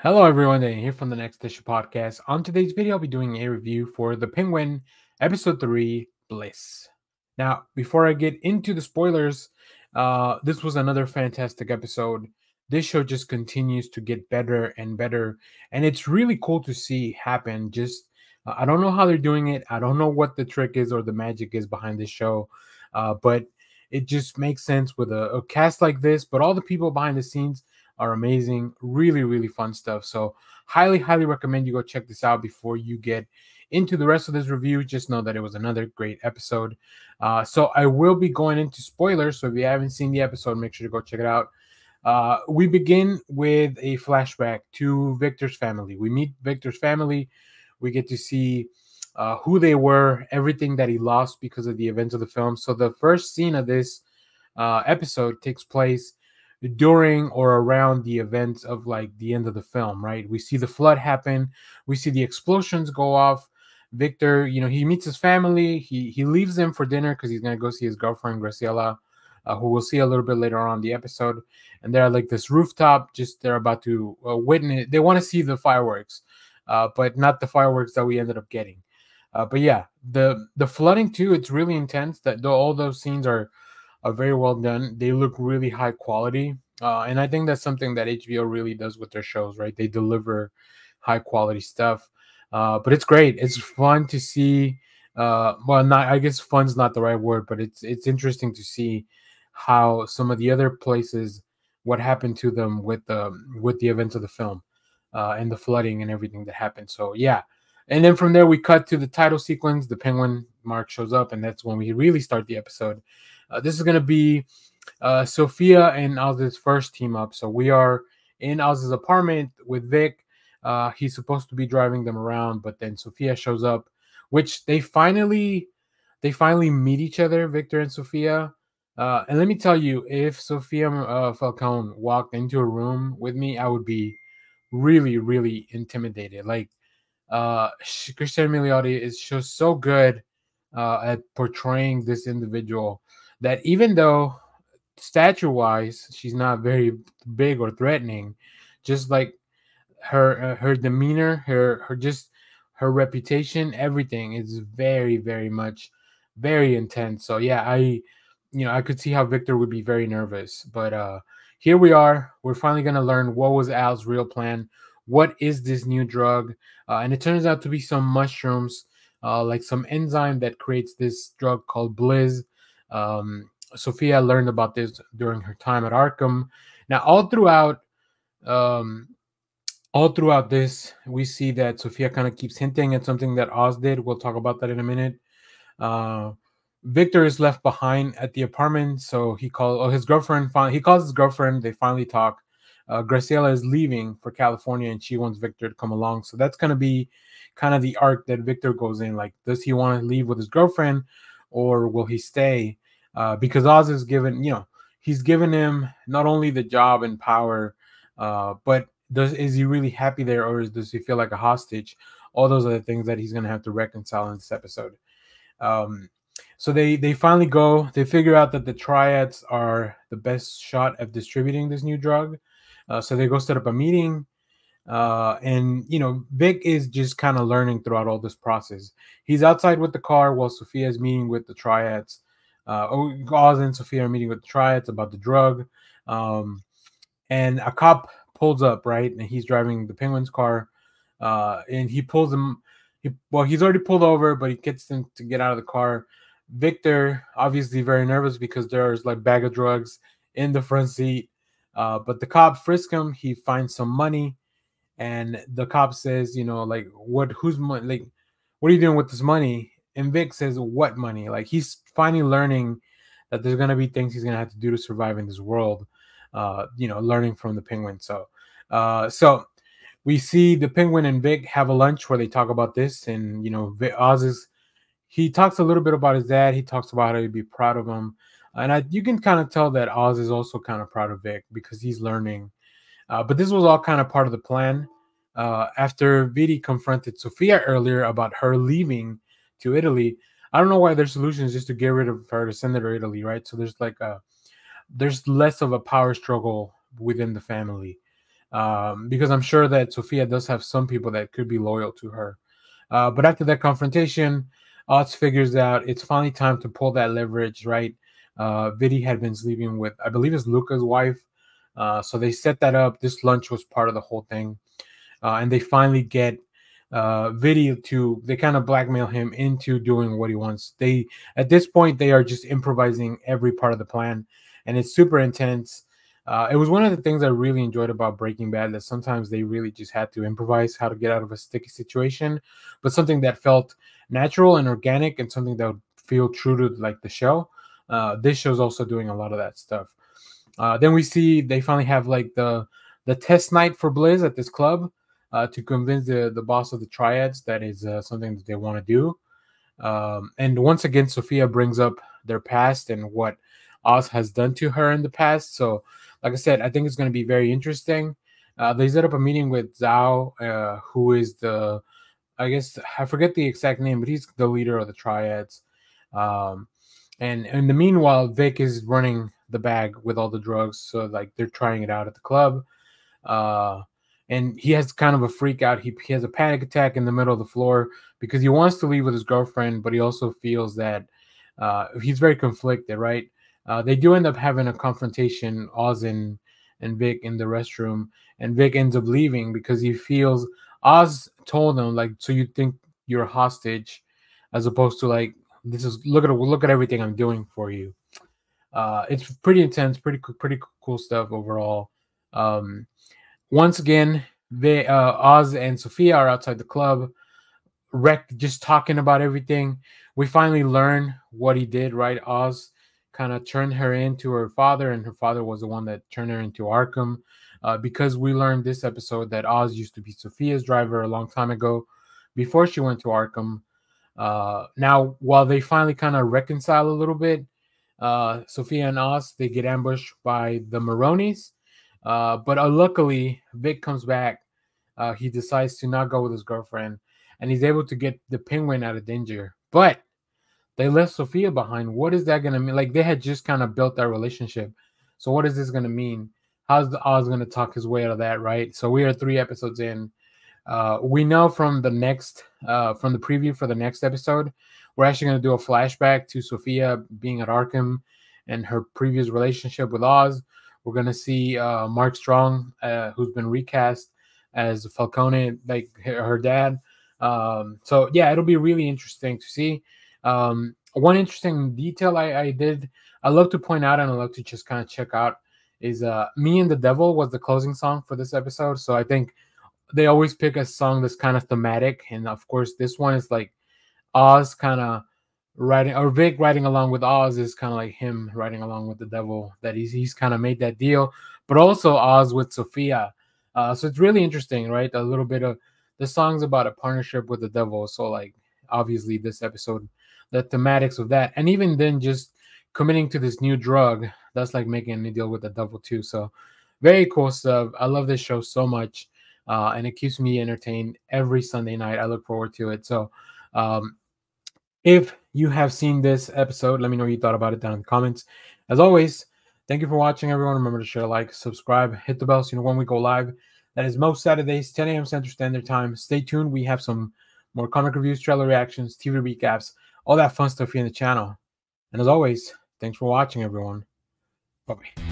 Hello, everyone. Dan here from the Next Issue Podcast. On today's video, I'll be doing a review for The Penguin, Episode 3, Bliss. Now, before I get into the spoilers, this was another fantastic episode. This show just continues to get better and better, and it's really cool to see happen. I don't know how they're doing it. I don't know what the trick is or the magic is behind this show, but it just makes sense with a cast like this. But all the people behind the scenes are amazing. Really, really fun stuff. So highly recommend you go check this out before you get into the rest of this review. Just know that it was another great episode. So I will be going into spoilers. So if you haven't seen the episode, make sure to go check it out. We begin with a flashback to Victor's family. We meet Victor's family. We get to see who they were, everything that he lost because of the events of the film. So the first scene of this episode takes place during or around the events of like the end of the film, right? We see the flood happen, we see the explosions go off. Victor, he meets his family. He leaves them for dinner because he's gonna go see his girlfriend Graciela, who we'll see a little bit later on in the episode. And they're at like this rooftop, just they're about to witness. They want to see the fireworks, but not the fireworks that we ended up getting. But yeah, the flooding too. It's really intense. All those scenes are very well done. They look really high quality. And I think that's something that HBO really does with their shows, right? They deliver high quality stuff. But it's great. It's fun to see. I guess fun's not the right word, but it's interesting to see how some of the other places, what happened to them with the events of the film, and the flooding and everything that happened. So yeah. And then from there, we cut to the title sequence. The penguin mark shows up, and that's when we really start the episode. This is going to be Sophia and Oz's first team up. So we are in Oz's apartment with Vic. He's supposed to be driving them around, but then Sophia shows up, which they finally meet each other, Victor and Sophia. And let me tell you, if Sophia Falcone walked into a room with me, I would be really intimidated. Like Christian Milioti is just so good at portraying this individual that even though stature-wise she's not very big or threatening, just like her demeanor, her reputation, everything is very much very intense. So yeah, I could see how Victor would be very nervous. But here we are. We're finally gonna learn what was Al's real plan. What is this new drug? And it turns out to be some mushrooms, like some enzyme that creates this drug called Blizz. Sophia learned about this during her time at Arkham. Now, um, all throughout this, we see that Sophia kind of keeps hinting at something that Oz did. We'll talk about that in a minute. Uh, Victor is left behind at the apartment, so he calls his girlfriend. He calls his girlfriend. They finally talk. Graciela is leaving for California, and she wants Victor to come along. So that's going to be kind of the arc that Victor goes in. Like, does he want to leave with his girlfriend, or will he stay? Because Oz is he's given him not only the job and power, but is he really happy there, or does he feel like a hostage? All those are the things that he's going to have to reconcile in this episode. So they finally go. They figure out that the triads are the best shot at distributing this new drug. So they go set up a meeting. And Vic is just kind of learning throughout all this process. He's outside with the car while Sophia is meeting with the triads. Oz and Sophia are meeting with the triads about the drug. And a cop pulls up, right? And he's driving the Penguin's car. And he pulls him. He's already pulled over, but he gets him to get out of the car. Victor, obviously very nervous because there's like bag of drugs in the front seat. But the cop frisks him. He finds some money. And the cop says, whose money? Like, what are you doing with this money? And Vic says, what money? Like, he's finally learning that there's going to be things he's going to have to do to survive in this world, learning from the Penguin. So we see the Penguin and Vic have a lunch where they talk about this. And, he talks a little bit about his dad. He talks about how he'd be proud of him. And you can kind of tell that Oz is also kind of proud of Vic because he's learning. But this was all kind of part of the plan. After Vidi confronted Sophia earlier about her leaving to Italy, I don't know why their solution is just to get rid of her, to send her to Italy, right? So there's less of a power struggle within the family. because I'm sure that Sophia does have some people that could be loyal to her. But after that confrontation, Oz figures out it's finally time to pull that leverage, right? Vidi had been sleeping with, I believe it's Luca's wife. So they set that up. This lunch was part of the whole thing. And they finally get Vidi to, they kind of blackmail him into doing what he wants. At this point, they are just improvising every part of the plan, and it's super intense. It was one of the things I really enjoyed about Breaking Bad, that sometimes they really just had to improvise how to get out of a sticky situation, but something that felt natural and organic and something that would feel true to like the show. This show's also doing a lot of that stuff. Then we see they finally have like the test night for Blizz at this club to convince the boss of the Triads that is something that they want to do. And once again, Sophia brings up their past and what Oz has done to her in the past. So, like I said, I think it's going to be very interesting. They set up a meeting with Zhao, who is I guess I forget the exact name, but he's the leader of the Triads. And in the meanwhile, Vic is running the bag with all the drugs. So like they're trying it out at the club. And he has kind of a freak out. He has a panic attack in the middle of the floor because he wants to leave with his girlfriend, but he also feels that he's very conflicted, right? They do end up having a confrontation, Oz and Vic in the restroom, and Vic ends up leaving because he feels Oz told him, like, so you think you're a hostage, as opposed to like, this is look at everything I'm doing for you. It's pretty intense, pretty cool stuff overall. Once again, Oz and Sophia are outside the club, just talking about everything. We finally learn what he did, right? Oz kind of turned her into her father, and her father was the one that turned her into Arkham. Because we learned this episode that Oz used to be Sophia's driver a long time ago, before she went to Arkham. Now, while they finally kind of reconcile a little bit, Sophia and Oz, they get ambushed by the Maronis. But luckily, Vic comes back. He decides to not go with his girlfriend, and he's able to get the Penguin out of danger. But they left Sophia behind. What is that going to mean? Like, they had just kind of built that relationship. So what is this going to mean? How's Oz going to talk his way out of that, right? So we are 3 episodes in. We know from the preview for the next episode, we're actually going to do a flashback to Sophia being at Arkham and her previous relationship with Oz. We're going to see Mark Strong, who's been recast as Falcone, like her dad. So, yeah, it'll be really interesting to see. One interesting detail I love to point out and I love to just kind of check out is Me and the Devil was the closing song for this episode. So I think they always pick a song that's kind of thematic. And, of course, this one is like Oz kind of riding, or Vic riding along with Oz is kind of like him riding along with the devil, that he's kind of made that deal, but also Oz with Sophia. So it's really interesting, right? A little bit of the song's about a partnership with the devil. So like, obviously this episode, the thematics of that, and even then just committing to this new drug, that's like making a deal with the devil too. So very cool stuff. I love this show so much. And it keeps me entertained every Sunday night. I look forward to it. So if you have seen this episode, let me know what you thought about it down in the comments. As always, thank you for watching, everyone. Remember to share, like, subscribe, hit the bell so you know when we go live. That is most Saturdays, 10 a.m. Central Standard Time. Stay tuned. We have some more comic reviews, trailer reactions, TV recaps, all that fun stuff here in the channel. And as always, thanks for watching, everyone. Bye-bye.